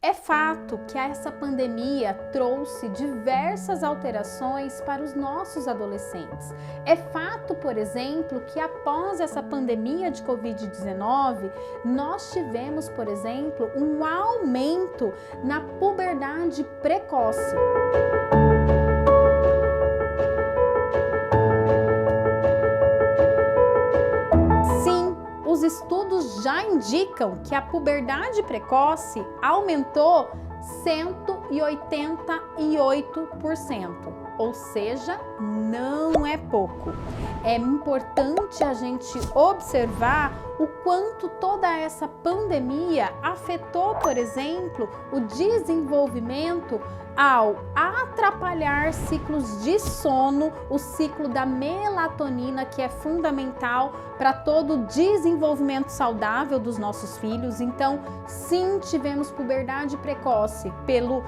É fato que essa pandemia trouxe diversas alterações para os nossos adolescentes. É fato, por exemplo, que após essa pandemia de Covid-19, nós tivemos, por exemplo, um aumento na puberdade precoce. Os estudos já indicam que a puberdade precoce aumentou 188%, ou seja, não é pouco. É importante a gente observar o quanto toda essa pandemia afetou, por exemplo, o desenvolvimento ao atrapalhar ciclos de sono, o ciclo da melatonina, que é fundamental para todo o desenvolvimento saudável dos nossos filhos. Então, sim, tivemos puberdade precoce pela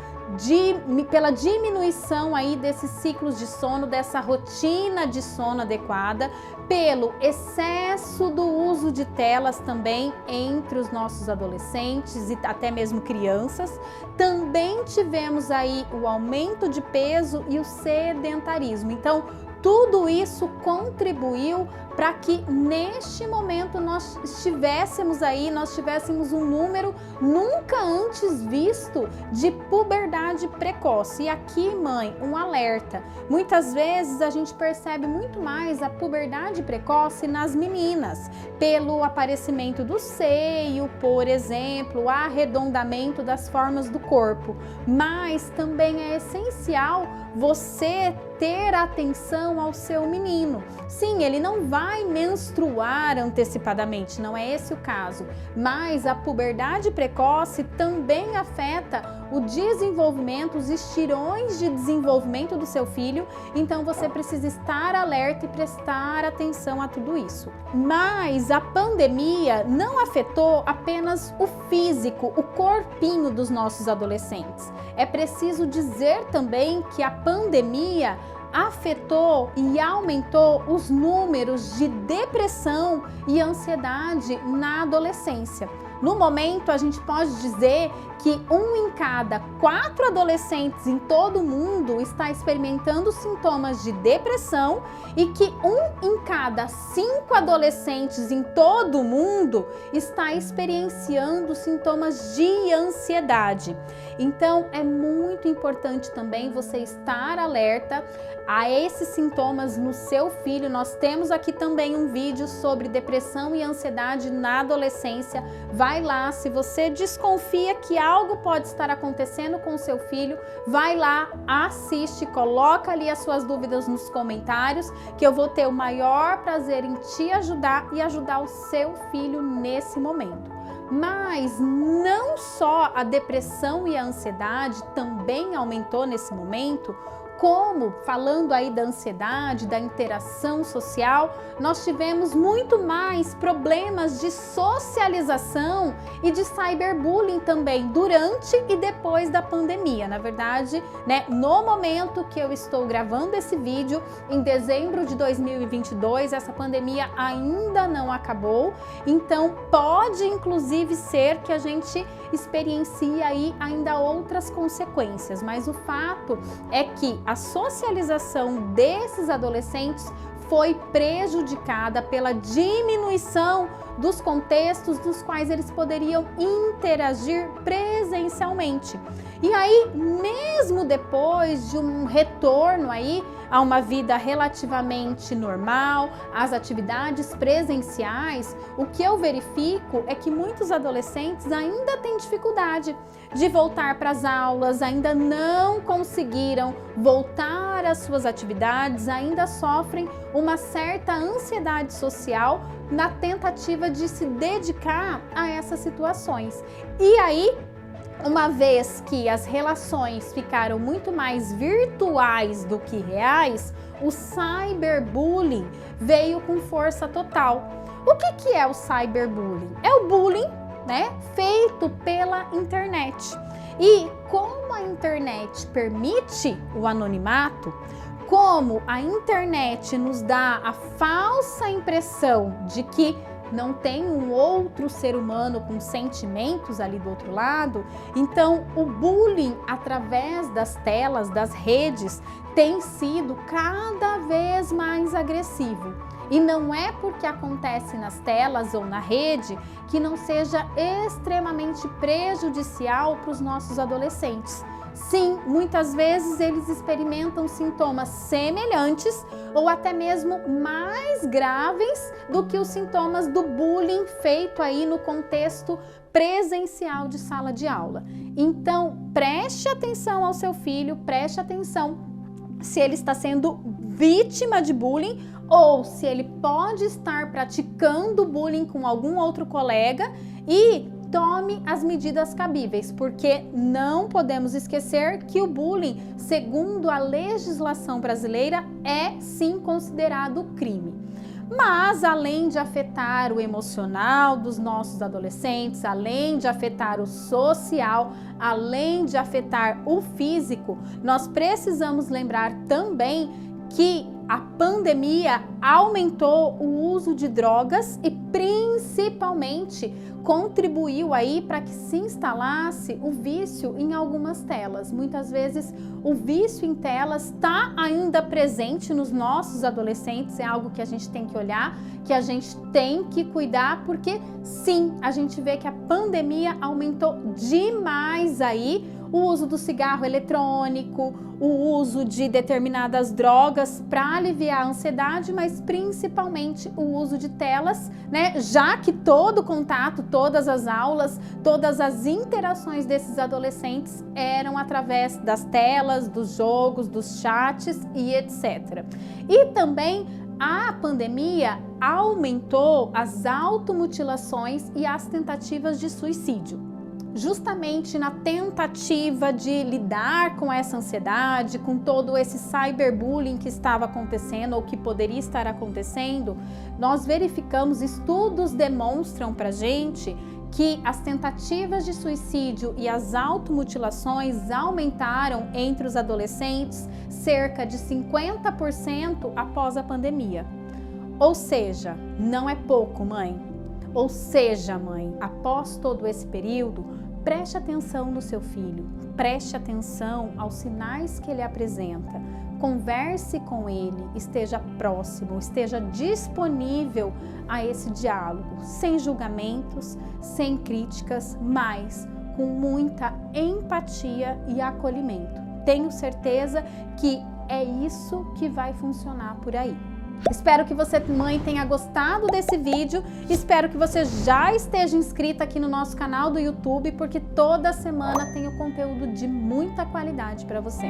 diminuição aí desses ciclos de sono, dessa rotina de sono adequada, pelo excesso do uso de telas também entre os nossos adolescentes e até mesmo crianças. Também tivemos aí o aumento de peso e o sedentarismo. Então, tudo isso contribuiu para que neste momento nós tivéssemos um número nunca antes visto de puberdade precoce. E aqui, mãe, um alerta. Muitas vezes a gente percebe muito mais a puberdade precoce nas meninas, pelo aparecimento do seio, por exemplo, o arredondamento das formas do corpo. Mas também é essencial você ter atenção ao seu menino. Sim, ele não vai menstruar antecipadamente, não é esse o caso, mas a puberdade precoce também afeta o desenvolvimento, os estirões de desenvolvimento do seu filho, então você precisa estar alerta e prestar atenção a tudo isso. Mas a pandemia não afetou apenas o físico, o corpinho dos nossos adolescentes. É preciso dizer também que a pandemia afetou e aumentou os números de depressão e ansiedade na adolescência. No momento, a gente pode dizer que 1 em cada 4 adolescentes em todo o mundo está experimentando sintomas de depressão e que 1 em cada 5 adolescentes em todo o mundo está experienciando sintomas de ansiedade. Então, é muito importante também você estar alerta a esses sintomas no seu filho. Nós temos aqui também um vídeo sobre depressão e ansiedade na adolescência. Vai lá, se você desconfia que algo pode estar acontecendo com o seu filho, vai lá, assiste, coloca ali as suas dúvidas nos comentários, que eu vou ter o maior prazer em te ajudar e ajudar o seu filho nesse momento. Mas não só a depressão e a ansiedade também aumentou nesse momento, como, falando aí da ansiedade, da interação social, nós tivemos muito mais problemas de socialização e de cyberbullying também durante e depois da pandemia. Na verdade, no momento que eu estou gravando esse vídeo, em dezembro de 2022, essa pandemia ainda não acabou, então pode inclusive ser que a gente experiencie aí ainda outras consequências, mas o fato é que a socialização desses adolescentes foi prejudicada pela diminuição dos contextos nos quais eles poderiam interagir presencialmente. E aí, mesmo depois de um retorno aí a uma vida relativamente normal, às atividades presenciais, o que eu verifico é que muitos adolescentes ainda têm dificuldade de voltar para as aulas, ainda não conseguiram voltar às suas atividades, ainda sofrem uma certa ansiedade social na tentativa de se dedicar a essas situações. E aí, uma vez que as relações ficaram muito mais virtuais do que reais, o cyberbullying veio com força total. O que é o cyberbullying? É o bullying, feito pela internet. E como a internet permite o anonimato, como a internet nos dá a falsa impressão de que não tem um outro ser humano com sentimentos ali do outro lado, então o bullying através das telas, das redes, tem sido cada vez mais agressivo. E não é porque acontece nas telas ou na rede que não seja extremamente prejudicial para os nossos adolescentes. Sim, muitas vezes eles experimentam sintomas semelhantes ou até mesmo mais graves do que os sintomas do bullying feito aí no contexto presencial de sala de aula. Então, preste atenção ao seu filho, preste atenção se ele está sendo vítima de bullying ou se ele pode estar praticando bullying com algum outro colega e tome as medidas cabíveis, porque não podemos esquecer que o bullying, segundo a legislação brasileira, é sim considerado crime. Mas além de afetar o emocional dos nossos adolescentes, além de afetar o social, além de afetar o físico, nós precisamos lembrar também que a pandemia aumentou o uso de drogas e principalmente contribuiu aí para que se instalasse o vício em algumas telas. Muitas vezes o vício em telas está ainda presente nos nossos adolescentes, é algo que a gente tem que olhar, que a gente tem que cuidar, porque sim, a gente vê que a pandemia aumentou demais aí o uso do cigarro eletrônico, o uso de determinadas drogas para aliviar a ansiedade, mas principalmente o uso de telas, né? Já que todo o contato, todas as aulas, todas as interações desses adolescentes eram através das telas, dos jogos, dos chats e etc. E também a pandemia aumentou as automutilações e as tentativas de suicídio. Justamente na tentativa de lidar com essa ansiedade, com todo esse cyberbullying que estava acontecendo ou que poderia estar acontecendo, nós verificamos, estudos demonstram pra gente que as tentativas de suicídio e as automutilações aumentaram entre os adolescentes cerca de 50% após a pandemia. Ou seja, não é pouco, mãe. Ou seja, mãe, após todo esse período, preste atenção no seu filho, preste atenção aos sinais que ele apresenta, converse com ele, esteja próximo, esteja disponível a esse diálogo, sem julgamentos, sem críticas, mas com muita empatia e acolhimento. Tenho certeza que é isso que vai funcionar por aí. Espero que você, mãe, tenha gostado desse vídeo. Espero que você já esteja inscrita aqui no nosso canal do YouTube, porque toda semana tenho conteúdo de muita qualidade para você.